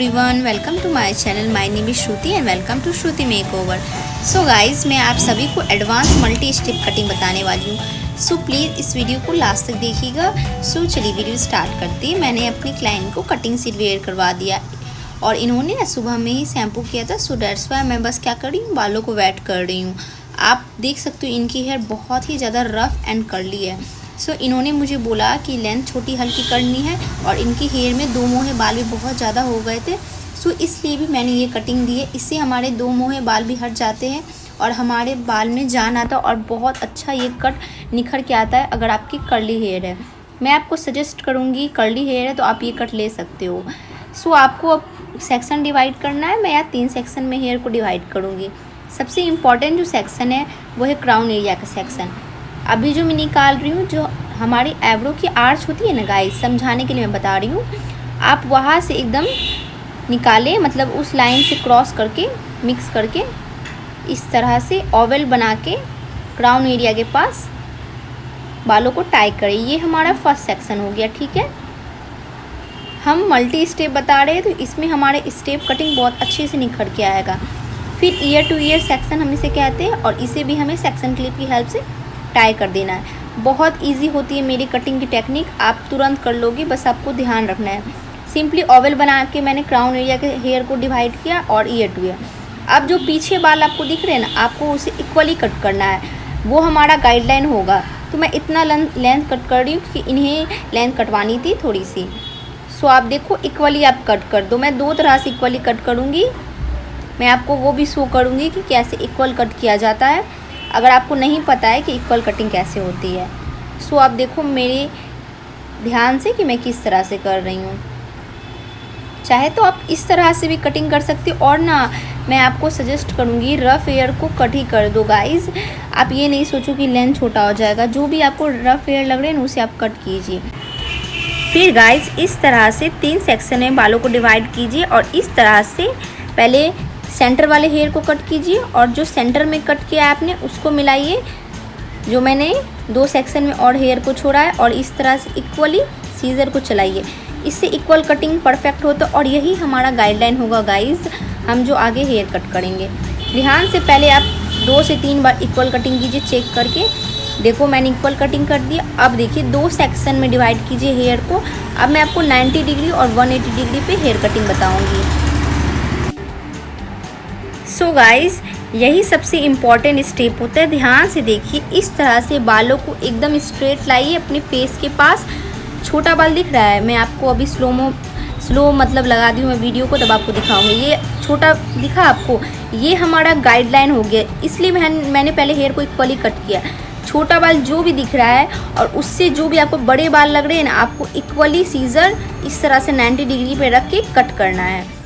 Everyone, welcome to my channel. My name is Shruti and welcome to Shruti makeover. So guys, मैं आप सभी को advance multi step cutting बताने वाली हूँ। सो प्लीज़ इस वीडियो को लास्ट तक देखिएगा। सो चलिए वीडियो स्टार्ट करते हैं। मैंने अपनी क्लाइंट को कटिंग सीट वेयर करवा दिया और इन्होंने ना सुबह में ही शैम्पू किया था। सो दैट्स वाई मैं बस क्या कर रही हूँ, बालों को वेट कर रही हूँ। आप देख सकते हो इनकी हेयर बहुत ही ज़्यादा रफ़ एंड कर्ली है। सो इन्होंने मुझे बोला कि लेंथ छोटी हल्की करनी है और इनकी हेयर में दो मोहे बाल भी बहुत ज़्यादा हो गए थे। सो इसलिए भी मैंने ये कटिंग दी है। इससे हमारे दो मोहे बाल भी हट जाते हैं और हमारे बाल में जान आता है और बहुत अच्छा ये कट निखर के आता है। अगर आपकी कर्ली हेयर है, मैं आपको सजेस्ट करूँगी, कर्ली हेयर है तो आप ये कट ले सकते हो। सो आपको अब सेक्शन डिवाइड करना है। मैं यहाँ 3 सेक्शन में हेयर को डिवाइड करूँगी। सबसे इम्पॉर्टेंट जो सेक्शन है वो है क्राउन एरिया का सेक्शन। अभी जो मैं निकाल रही हूँ, जो हमारी आईब्रो की आर्च होती है ना गाइस, समझाने के लिए मैं बता रही हूँ। आप वहाँ से एकदम निकालें, मतलब उस लाइन से क्रॉस करके मिक्स करके इस तरह से ओवल बना के क्राउन एरिया के पास बालों को टाई करें। ये हमारा फर्स्ट सेक्शन हो गया, ठीक है। हम मल्टी स्टेप बता रहे हैं तो इसमें हमारे स्टेप कटिंग बहुत अच्छे से निखर के आएगा। फिर ईयर टू ईयर सेक्शन हम इसे कहते हैं और इसे भी हमें सेक्शन क्लिप की हेल्प से टाई कर देना है। बहुत इजी होती है मेरी कटिंग की टेक्निक, आप तुरंत कर लोगे, बस आपको ध्यान रखना है। सिंपली ओवल बना के मैंने क्राउन एरिया के हेयर को डिवाइड किया और ईयर टू ईयर। अब जो पीछे बाल आपको दिख रहे हैं ना, आपको उसे इक्वली कट करना है, वो हमारा गाइडलाइन होगा। तो मैं इतना लेंथ कट कर रही हूँ क्योंकि इन्हें लेंथ कटवानी थी थोड़ी सी। सो आप देखो इक्वली आप कट कर दो। मैं 2 तरह से इक्वली कट करूँगी। मैं आपको वो भी शो करूँगी कि कैसे इक्वल कट किया जाता है, अगर आपको नहीं पता है कि इक्वल कटिंग कैसे होती है। सो आप देखो मेरे ध्यान से कि मैं किस तरह से कर रही हूँ। चाहे तो आप इस तरह से भी कटिंग कर सकते हो और ना मैं आपको सजेस्ट करूँगी रफ़ हेयर को कट ही कर दो गाइस। आप ये नहीं सोचो कि लेंथ छोटा हो जाएगा। जो भी आपको रफ़ हेयर लग रहे हैं ना उसे आप कट कीजिए। फिर गाइस इस तरह से 3 सेक्शन में बालों को डिवाइड कीजिए और इस तरह से पहले सेंटर वाले हेयर को कट कीजिए और जो सेंटर में कट किया आपने उसको मिलाइए, जो मैंने 2 सेक्शन में और हेयर को छोड़ा है, और इस तरह से इक्वली सीजर को चलाइए। इससे इक्वल कटिंग परफेक्ट होता है और यही हमारा गाइडलाइन होगा गाइस, हम जो आगे हेयर कट करेंगे। ध्यान से पहले आप 2 से 3 बार इक्वल कटिंग कीजिए चेक करके। देखो मैंने इक्वल कटिंग कर दी। अब देखिए 2 सेक्शन में डिवाइड कीजिए हेयर को। अब मैं आपको 90 डिग्री और 180 डिग्री पे हेयर कटिंग बताऊँगी। सो गाइस यही सबसे इम्पॉर्टेंट स्टेप होता है। ध्यान से देखिए, इस तरह से बालों को एकदम स्ट्रेट लाइए अपने फेस के पास। छोटा बाल दिख रहा है, मैं आपको अभी स्लो मतलब लगा दी हूँ मैं वीडियो को, तब आपको दिखाऊंगी। ये छोटा दिखा आपको, ये हमारा गाइडलाइन हो गया, इसलिए मैंने पहले हेयर को इक्वली कट किया। छोटा बाल जो भी दिख रहा है और उससे जो भी आपको बड़े बाल लग रहे हैं ना, आपको इक्वली सीजर इस तरह से 90 डिग्री पे रख के कट करना है।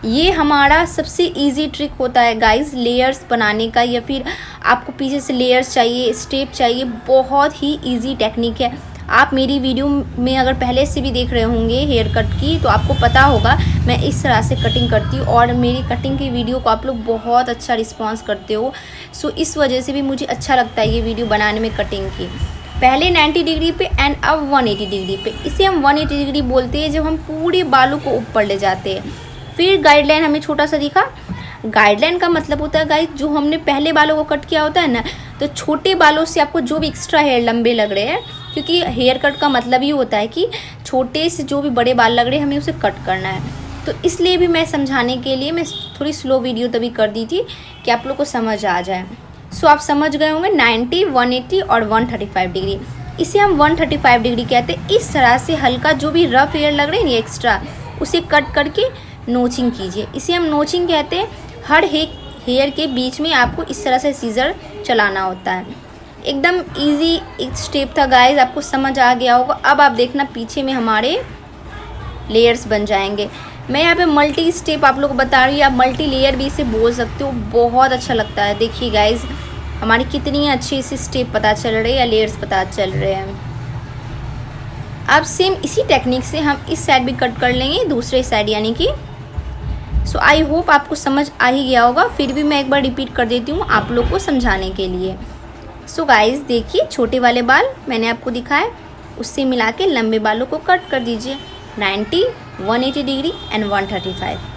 ये हमारा सबसे इजी ट्रिक होता है गाइस लेयर्स बनाने का, या फिर आपको पीछे से लेयर्स चाहिए, स्टेप चाहिए, बहुत ही इजी टेक्निक है। आप मेरी वीडियो में अगर पहले से भी देख रहे होंगे हेयर कट की, तो आपको पता होगा मैं इस तरह से कटिंग करती हूँ और मेरी कटिंग की वीडियो को आप लोग बहुत अच्छा रिस्पॉन्स करते हो। सो इस वजह से भी मुझे अच्छा लगता है ये वीडियो बनाने में कटिंग की। पहले 90 डिग्री पे एंड अब 180 डिग्री पे। इसे हम 180 डिग्री बोलते हैं जब हम पूरे बालों को ऊपर ले जाते हैं। फिर गाइडलाइन हमें छोटा सा दिखा। गाइडलाइन का मतलब होता है गाइस, जो हमने पहले बालों को कट किया होता है ना, तो छोटे बालों से आपको जो भी एक्स्ट्रा हेयर लंबे लग रहे हैं, क्योंकि हेयर कट का मतलब ही होता है कि छोटे से जो भी बड़े बाल लग रहे हैं हमें उसे कट करना है। तो इसलिए भी मैं समझाने के लिए मैं थोड़ी स्लो वीडियो तभी कर दी थी कि आप लोग को समझ आ जाए। सो आप समझ गए होंगे 90, 180 और 135 डिग्री। इसे हम 135 डिग्री कहते हैं। इस तरह से हल्का जो भी रफ हेयर लग रहे हैं ये एक्स्ट्रा, उसे कट करके नोचिंग कीजिए। इसे हम नोचिंग कहते हैं। हर हेयर के बीच में आपको इस तरह से सीजर चलाना होता है। एकदम इजी एक स्टेप था गाइस, आपको समझ आ गया होगा। अब आप देखना पीछे में हमारे लेयर्स बन जाएंगे। मैं यहाँ पे मल्टी स्टेप आप लोग को बता रही हूँ, आप मल्टी लेयर भी इसे बोल सकते हो, बहुत अच्छा लगता है। देखिए गाइस हमारी कितनी अच्छी इसे स्टेप पता चल रही है या लेयर्स पता चल रहे हैं। अब सेम इसी टेक्निक से हम इस साइड भी कट कर लेंगे, दूसरे साइड यानी कि। सो आई होप आपको समझ आ ही गया होगा। फिर भी मैं एक बार रिपीट कर देती हूँ आप लोग को समझाने के लिए। सो गाइस देखिए छोटे वाले बाल मैंने आपको दिखाए, उससे मिला के लंबे बालों को कट कर दीजिए। 90, 180 डिग्री एंड 135।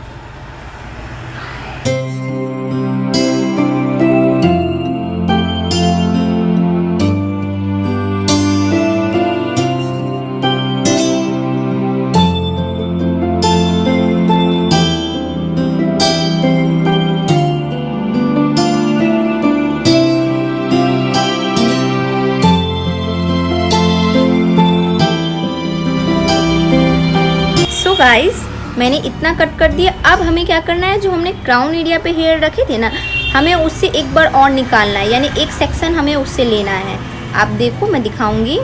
सो गाइस, मैंने इतना कट कर दिया। अब हमें क्या करना है, जो हमने क्राउन एरिया पे हेयर रखे थे ना, हमें उससे एक बार और निकालना है, यानी एक सेक्शन हमें उससे लेना है। आप देखो, मैं दिखाऊंगी।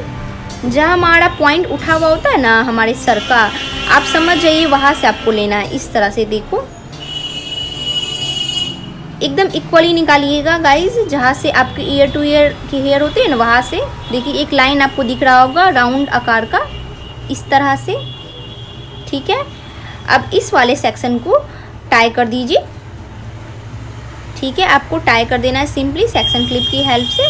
जहाँ हमारा पॉइंट उठा हुआ होता है ना हमारे सर का, आप समझ जाइए वहाँ से आपको लेना है। इस तरह से देखो, एकदम इक्वली निकालिएगा गाइस। जहाँ से आपके ईयर टू ईयर के हेयर होते हैं ना, वहाँ से देखिए एक लाइन आपको दिख रहा होगा राउंड आकार का, इस तरह से। ठीक है, अब इस वाले सेक्शन को टाई कर दीजिए। ठीक है, आपको टाई कर देना है सिंपली सेक्शन क्लिप की हेल्प से।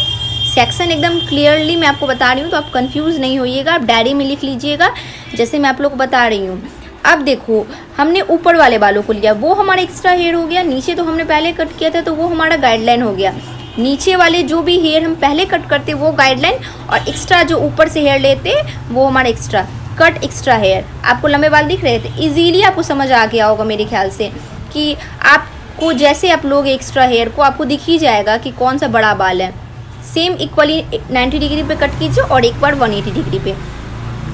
सेक्शन एकदम क्लियरली मैं आपको बता रही हूँ, तो आप कंफ्यूज नहीं होइएगा। आप डायरी में लिख लीजिएगा जैसे मैं आप लोग को बता रही हूँ। अब देखो, हमने ऊपर वाले बालों को लिया, वो हमारा एक्स्ट्रा हेयर हो गया। नीचे तो हमने पहले कट किया था, तो वो हमारा गाइडलाइन हो गया। नीचे वाले जो भी हेयर हम पहले कट करते वो गाइडलाइन, और एक्स्ट्रा जो ऊपर से हेयर लेते वो हमारा एक्स्ट्रा कट एक्स्ट्रा हेयर। आपको लंबे बाल दिख रहे थे, इजीली आपको समझ आ गया होगा मेरे ख्याल से, कि आपको जैसे आप लोग एक्स्ट्रा हेयर को आपको दिख ही जाएगा कि कौन सा बड़ा बाल है। सेम इक्वली 90 डिग्री पे कट कीजिए और एक बार 180 डिग्री पे।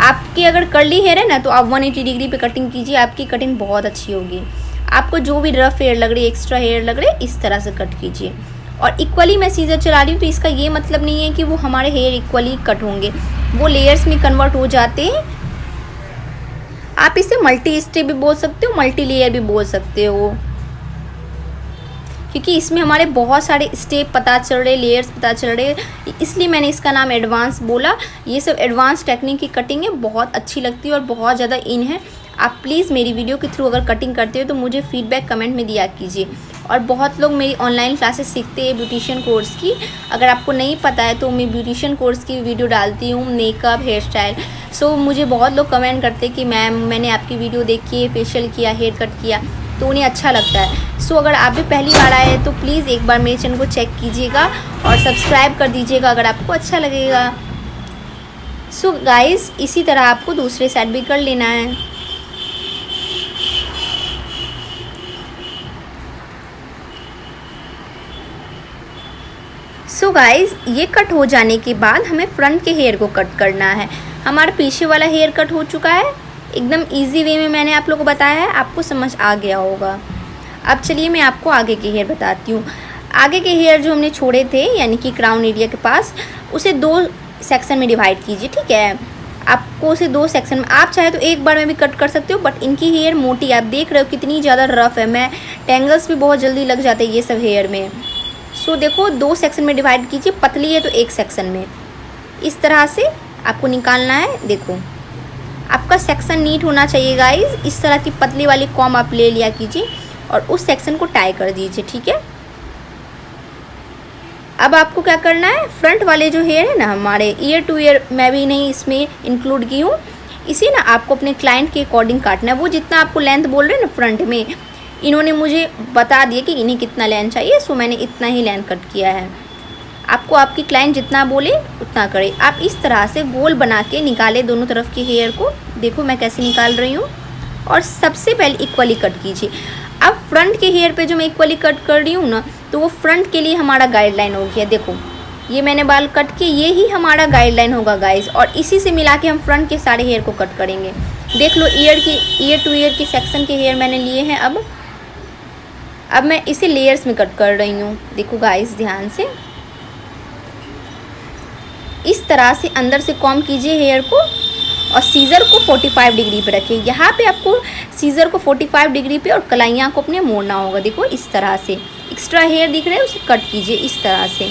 आपके अगर कर्ली हेयर है ना, तो आप 180 डिग्री पे कटिंग कीजिए, आपकी कटिंग बहुत अच्छी होगी। आपको जो भी रफ हेयर लग रही है, एक्स्ट्रा हेयर लग रही है, इस तरह से कट कीजिए। और इक्वली मैं सीजर चला रही हूँ, तो इसका ये मतलब नहीं है कि वो हमारे हेयर इक्वली कट होंगे, वो लेयर्स में कन्वर्ट हो जाते हैं। आप इसे मल्टी स्टेप भी बोल सकते हो, मल्टी लेयर भी बोल सकते हो, क्योंकि इसमें हमारे बहुत सारे स्टेप पता चल रहे, लेयर्स पता चल रहे, इसलिए मैंने इसका नाम एडवांस बोला। ये सब एडवांस टेक्निक की कटिंग है, बहुत अच्छी लगती है और बहुत ज़्यादा इन है। आप प्लीज़ मेरी वीडियो के थ्रू अगर कटिंग करते हो तो मुझे फीडबैक कमेंट में दिया कीजिए। और बहुत लोग मेरी ऑनलाइन क्लासेस सीखते हैं ब्यूटिशियन कोर्स की। अगर आपको नहीं पता है तो मैं ब्यूटिशियन कोर्स की वीडियो डालती हूँ, मेकअप, हेयर स्टाइल। सो मुझे बहुत लोग कमेंट करते हैं कि मैम मैंने आपकी वीडियो देखी है, फेशियल किया, हेयर कट किया, तो उन्हें अच्छा लगता है। सो अगर आप भी पहली बार आए हैं तो प्लीज़ एक बार मेरे चैनल को चेक कीजिएगा और सब्सक्राइब कर दीजिएगा अगर आपको अच्छा लगेगा। सो गाइस, इसी तरह आपको दूसरे साइड भी कर लेना है। सो गाइस, ये कट हो जाने के बाद हमें फ्रंट के हेयर को कट करना है। हमारा पीछे वाला हेयर कट हो चुका है, एकदम इजी वे में मैंने आप लोगों को बताया है, आपको समझ आ गया होगा। अब चलिए मैं आपको आगे के हेयर बताती हूँ। आगे के हेयर जो हमने छोड़े थे, यानी कि क्राउन एरिया के पास, उसे 2 सेक्शन में डिवाइड कीजिए। ठीक है, आपको उसे 2 सेक्शन में, आप चाहे तो एक बार में भी कट कर सकते हो, बट इनकी हेयर मोटी, आप देख रहे हो कितनी ज़्यादा रफ है। मैं टेंगल्स भी बहुत जल्दी लग जाते हैं ये सब हेयर में। सो देखो, 2 सेक्शन में डिवाइड कीजिए, पतली है तो एक सेक्शन में इस तरह से आपको निकालना है। देखो, आपका सेक्शन नीट होना चाहिए गाइस। इस तरह की पतली वाली कॉम आप ले लिया कीजिए और उस सेक्शन को टाई कर दीजिए। ठीक है, अब आपको क्या करना है, फ्रंट वाले जो हेयर है ना हमारे, ईयर टू ईयर मैं भी नहीं इसमें इंक्लूड की हूँ, इसे ना आपको अपने क्लाइंट के अकॉर्डिंग काटना है। वो जितना आपको लेंथ बोल रहे हैं ना फ्रंट में, इन्होंने मुझे बता दिया कि इन्हें कितना लेंथ चाहिए, सो मैंने इतना ही लेंथ कट किया है। आपको आपकी क्लाइंट जितना बोले उतना करे। आप इस तरह से गोल बना के निकाले दोनों तरफ के हेयर को। देखो मैं कैसे निकाल रही हूँ। और सबसे पहले इक्वली कट कीजिए। अब फ्रंट के हेयर पे जो मैं इक्वली कट कर रही हूँ ना, तो वो फ्रंट के लिए हमारा गाइडलाइन हो गया। देखो ये मैंने बाल कट किए, ये ही हमारा गाइडलाइन होगा गाइस, और इसी से मिला के हम फ्रंट के सारे हेयर को कट करेंगे। देख लो, ईयर टू ईयर के सेक्शन के हेयर मैंने लिए हैं। अब मैं इसे लेयर्स में कट कर रही हूँ। देखो गाइस ध्यान से, इस तरह से अंदर से कॉम कीजिए हेयर को और सीज़र को 45 डिग्री पे रखिए। यहाँ पे आपको सीज़र को 45 डिग्री पे और कलाइयाँ को अपने मोड़ना होगा। देखो इस तरह से एक्स्ट्रा हेयर दिख रहे हैं उसे कट कीजिए इस तरह से।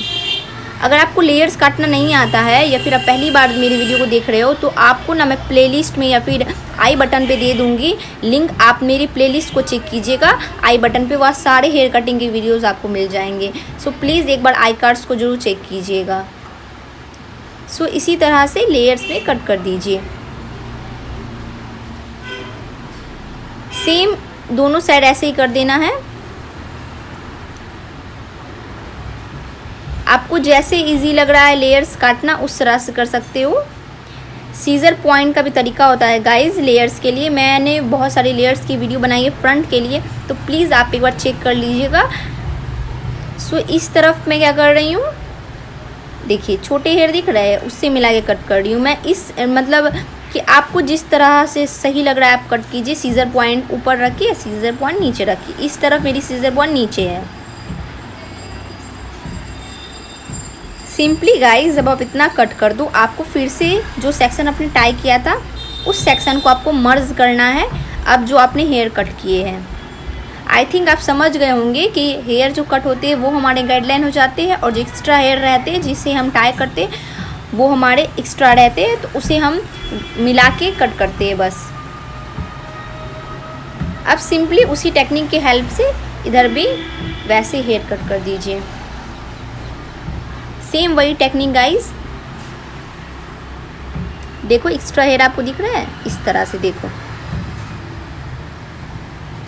अगर आपको लेयर्स काटना नहीं आता है या फिर आप पहली बार मेरी वीडियो को देख रहे हो, तो आपको ना मैं प्लेलिस्ट में या फिर आई बटन पे दे दूँगी लिंक, आप मेरी प्लेलिस्ट को चेक कीजिएगा आई बटन पे, वहाँ सारे हेयर कटिंग के वीडियोज़ आपको मिल जाएंगे। सो प्लीज़ एक बार आई कार्ड्स को जरूर चेक कीजिएगा। सो इसी तरह से लेयर्स में कट कर दीजिए। सेम दोनों साइड ऐसे ही कर देना है। आपको जैसे इजी लग रहा है लेयर्स काटना उस तरह से कर सकते हो। सीजर पॉइंट का भी तरीका होता है गाइस लेयर्स के लिए। मैंने बहुत सारी लेयर्स की वीडियो बनाई है फ्रंट के लिए, तो प्लीज़ आप एक बार चेक कर लीजिएगा। सो इस तरफ मैं क्या कर रही हूँ, देखिए छोटे हेयर दिख रहे हैं, उससे मिला के कट कर रही हूँ मैं। इस मतलब कि आपको जिस तरह से सही लग रहा है आप कट कीजिए। सीजर पॉइंट ऊपर रखिए, सीजर पॉइंट नीचे रखिए। इस तरफ मेरी सीजर पॉइंट नीचे है। सिंपली गाइस जब आप इतना कट कर दो, आपको फिर से जो सेक्शन आपने टाई किया था उस सेक्शन को आपको मर्ज करना है अब जो आपने हेयर कट किए हैं। आई थिंक आप समझ गए होंगे कि हेयर जो कट होते हैं वो हमारे गाइडलाइन हो जाते हैं, और जो एक्स्ट्रा हेयर रहते हैं जिसे हम टाई करते हैं वो हमारे एक्स्ट्रा रहते हैं, तो उसे हम मिला के कट करते हैं बस। अब सिंपली उसी टेक्निक की हेल्प से इधर भी वैसे हेयर कट कर दीजिए। सेम वही टेक्निक गाइस। देखो एक्स्ट्रा हेयर आपको दिख रहा है, इस तरह से देखो।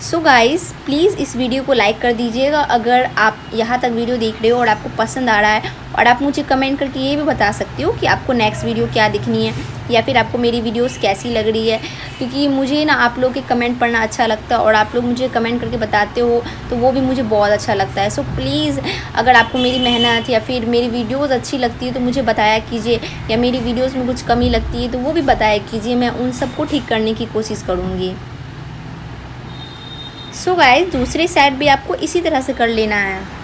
सो गाइस प्लीज़ इस वीडियो को लाइक कर दीजिएगा अगर आप यहाँ तक वीडियो देख रहे हो और आपको पसंद आ रहा है। और आप मुझे कमेंट करके ये भी बता सकते हो कि आपको नेक्स्ट वीडियो क्या दिखनी है, या फिर आपको मेरी वीडियोस कैसी लग रही है, क्योंकि मुझे ना आप लोग के कमेंट पढ़ना अच्छा लगता है और आप लोग मुझे कमेंट करके बताते हो तो वो भी मुझे बहुत अच्छा लगता है। सो प्लीज़ अगर आपको मेरी मेहनत या फिर मेरी वीडियोस अच्छी लगती है तो मुझे बताया कीजिए, या मेरी वीडियोस में कुछ कमी लगती है तो वो भी बताया कीजिए। मैं उन सबको ठीक करने की कोशिश करूँगी। सो गाइस दूसरी साइड भी आपको इसी तरह से कर लेना है।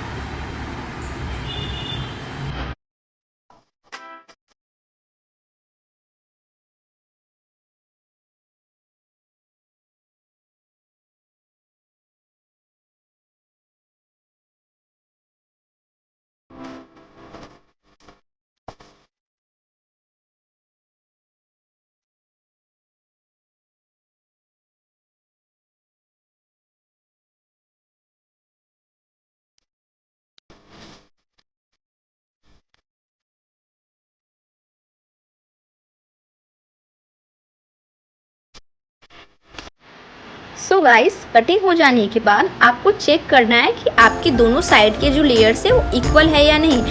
सो गाइस कटिंग हो जाने के बाद आपको चेक करना है कि आपके दोनों साइड के जो लेयर्स है वो इक्वल है या नहीं,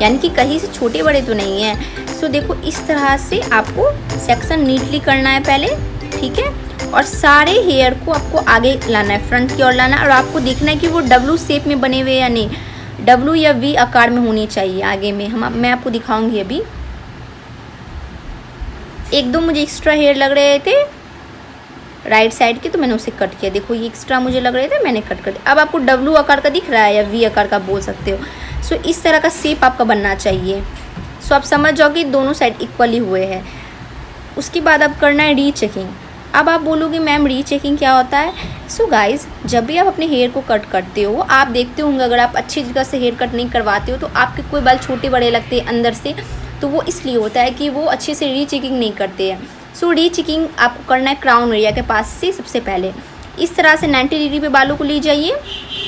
यानी कि कहीं से छोटे बड़े तो नहीं है। सो देखो इस तरह से आपको सेक्शन नीटली करना है पहले, ठीक है। और सारे हेयर को आपको आगे लाना है, फ्रंट की ओर लाना है, और आपको देखना है कि वो डब्लू शेप में बने हुए या नहीं। डब्लू या वी आकार में होनी चाहिए आगे में। मैं आपको दिखाऊंगी अभी। एक दो मुझे एक्स्ट्रा हेयर लग रहे थे राइट साइड के, तो मैंने उसे कट किया। देखो ये एक्स्ट्रा मुझे लग रहे थे, मैंने कट कर दिया। अब आपको डब्लू आकार का दिख रहा है या वी आकार का बोल सकते हो। सो इस तरह का शेप आपका बनना चाहिए। सो आप समझ जाओगे दोनों साइड इक्वली हुए हैं। उसके बाद अब करना है रीचेकिंग। अब आप बोलोगे मैम रीचेकिंग क्या होता है। सो गाइज जब भी आप अपने हेयर को कट करते हो, आप देखते होंगे अगर आप अच्छी जगह से हेयर कट नहीं करवाते हो तो आपके कोई बाल छोटे बड़े लगते हैं अंदर से, तो वो इसलिए होता है कि वो अच्छे से रीचेकिंग नहीं करते हैं। सो रीचेकिंग आपको करना है क्राउन एरिया के पास से। सबसे पहले इस तरह से 90 डिग्री पे बालों को ले जाइए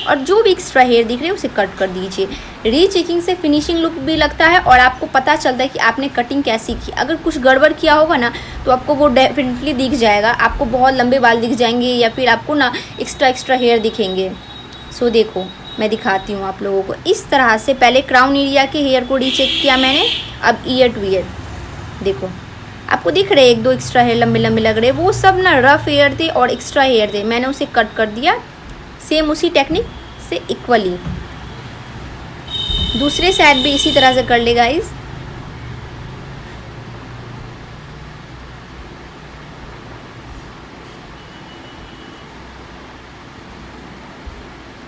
और जो भी एक्स्ट्रा हेयर दिख रहे हैं उसे कट कर दीजिए। रीचेकिंग से फिनिशिंग लुक भी लगता है और आपको पता चलता है कि आपने कटिंग कैसी की। अगर कुछ गड़बड़ किया होगा ना तो आपको वो डेफिनेटली दिख जाएगा। आपको बहुत लंबे बाल दिख जाएंगे या फिर आपको ना एक्स्ट्रा हेयर दिखेंगे। सो देखो मैं दिखाती हूँ आप लोगों को। इस तरह से पहले क्राउन एरिया के हेयर को रीचेक किया मैंने, अब ईयर टू ईयर देखो आपको दिख रहे एक दो एक्स्ट्रा हेयर लंबे लंबे लग रहे, वो सब ना रफ हेयर थे और एक्स्ट्रा हेयर थे, मैंने उसे कट कर दिया सेम उसी टेक्निक से इक्वली। दूसरे साइड भी इसी तरह से कर ले गाइस।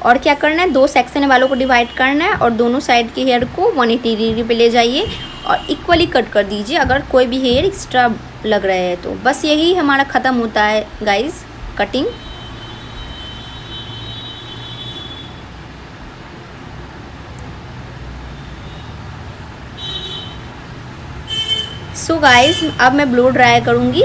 और क्या करना है, दो सेक्शन वालों को डिवाइड करना है और दोनों साइड के हेयर को 180 डिग्री पे ले जाइए और इक्वली कट कर दीजिए अगर कोई भी हेयर एक्स्ट्रा लग रहा है तो। बस यही हमारा ख़त्म होता है गाइस कटिंग। सो गाइस अब मैं ब्लो ड्राई करूँगी।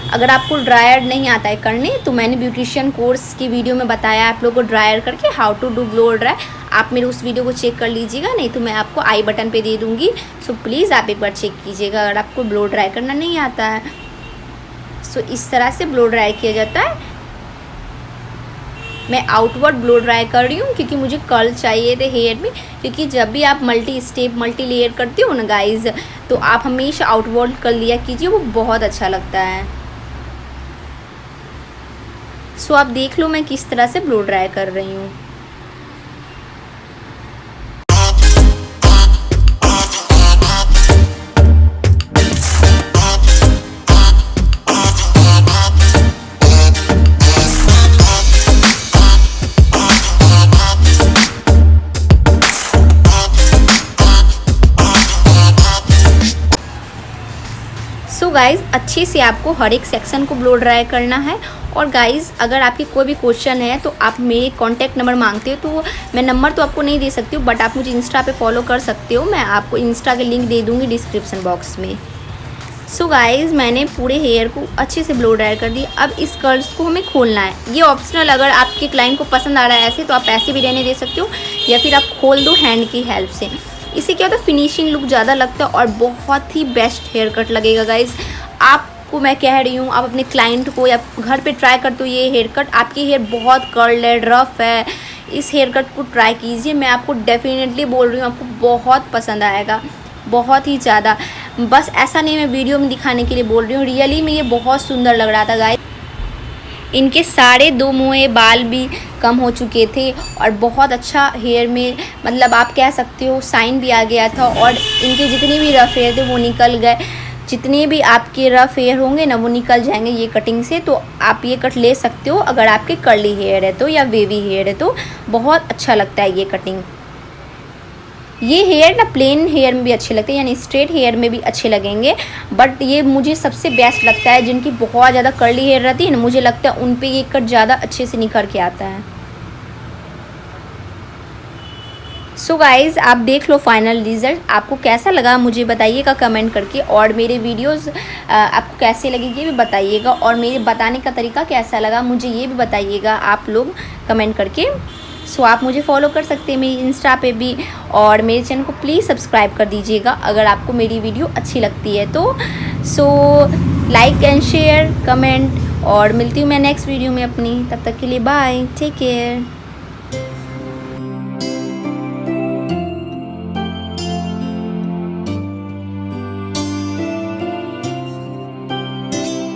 अगर आपको ड्रायर नहीं आता है करने तो मैंने ब्यूटिशियन कोर्स की वीडियो में बताया आप लोगों को ड्रायर करके how to do blow dry. आप मेरे उस वीडियो को चेक कर लीजिएगा, नहीं तो मैं आपको आई बटन पे दे दूँगी। सो प्लीज़ आप एक बार चेक कीजिएगा अगर आपको ब्लो ड्राई करना नहीं आता है। सो इस तरह से ब्लो ड्राई किया जाता है। मैं आउटवर्ड ब्लो ड्राई कर रही हूँ क्योंकि मुझे कर्ल चाहिए थे हेयर में। क्योंकि जब भी आप मल्टी स्टेप मल्टी लेयर करते हो ना गाइज, तो आप हमेशा आउटवर्ड कर लिया कीजिए, वो बहुत अच्छा लगता है। सो आप देख लो मैं किस तरह से ब्लो ड्राई कर रही हूँ। सो गाइज़ अच्छे से आपको हर एक सेक्शन को ब्लो ड्राई करना है। और गाइज़ अगर आपकी कोई भी क्वेश्चन है तो आप मेरे कॉन्टैक्ट नंबर मांगते हो तो मैं नंबर तो आपको नहीं दे सकती हूँ, बट आप मुझे इंस्टा पे फॉलो कर सकते हो। मैं आपको इंस्टा के लिंक दे दूँगी डिस्क्रिप्शन बॉक्स में। सो गाइज़ मैंने पूरे हेयर को अच्छे से ब्लो ड्राई कर दिया। अब इस कर्ल्स को हमें खोलना है। ये ऑप्शनल, अगर आपके क्लाइंट को पसंद आ रहा है ऐसे तो आप ऐसे भी रहने दे सकते हो, या फिर आप खोल दो हैंड की हेल्प से। इससे क्या होता है, फिनिशिंग लुक ज़्यादा लगता है और बहुत ही बेस्ट हेयर कट लगेगा गाइज़। आपको मैं कह रही हूँ, आप अपने क्लाइंट को या घर पे ट्राई कर दो ये हेयर कट। आपकी हेयर बहुत कर्ल्ड है, रफ है, इस हेयर कट को ट्राई कीजिए। मैं आपको डेफिनेटली बोल रही हूँ, आपको बहुत पसंद आएगा, बहुत ही ज़्यादा। बस ऐसा नहीं मैं वीडियो में दिखाने के लिए बोल रही हूँ, रियली में ये बहुत सुंदर लग रहा था गाइस। इनके सारे 2 मुँहे बाल भी कम हो चुके थे और बहुत अच्छा हेयर में, मतलब आप कह सकते हो शाइन भी आ गया था। और इनके जितने भी रफ हेयर थे वो निकल गए। जितने भी आपके रफ हेयर होंगे ना वो निकल जाएंगे ये कटिंग से। तो आप ये कट ले सकते हो अगर आपके कर्ली हेयर है तो, या वेवी हेयर है तो। बहुत अच्छा लगता है ये कटिंग। ये हेयर ना प्लेन हेयर में भी अच्छे लगते हैं, यानी स्ट्रेट हेयर में भी अच्छे लगेंगे, बट ये मुझे सबसे बेस्ट लगता है जिनकी बहुत ज़्यादा कर्ली हेयर रहती है ना, मुझे लगता है उन पे ये कट ज़्यादा अच्छे से निखर के आता है। सो गाइज़ आप देख लो फाइनल रिज़ल्ट। आपको कैसा लगा मुझे बताइएगा कमेंट करके, और मेरे वीडियोस आपको कैसे लगे ये भी बताइएगा, और मेरे बताने का तरीका कैसा लगा मुझे ये भी बताइएगा आप लोग कमेंट करके। सो आप मुझे फॉलो कर सकते हैं मेरी इंस्टा पे भी, और मेरे चैनल को प्लीज़ सब्सक्राइब कर दीजिएगा अगर आपको मेरी वीडियो अच्छी लगती है तो। So like and share comment, और मिलती हूँ मैं नेक्स्ट वीडियो में अपनी। तब तक के लिए बाय, टेक केयर।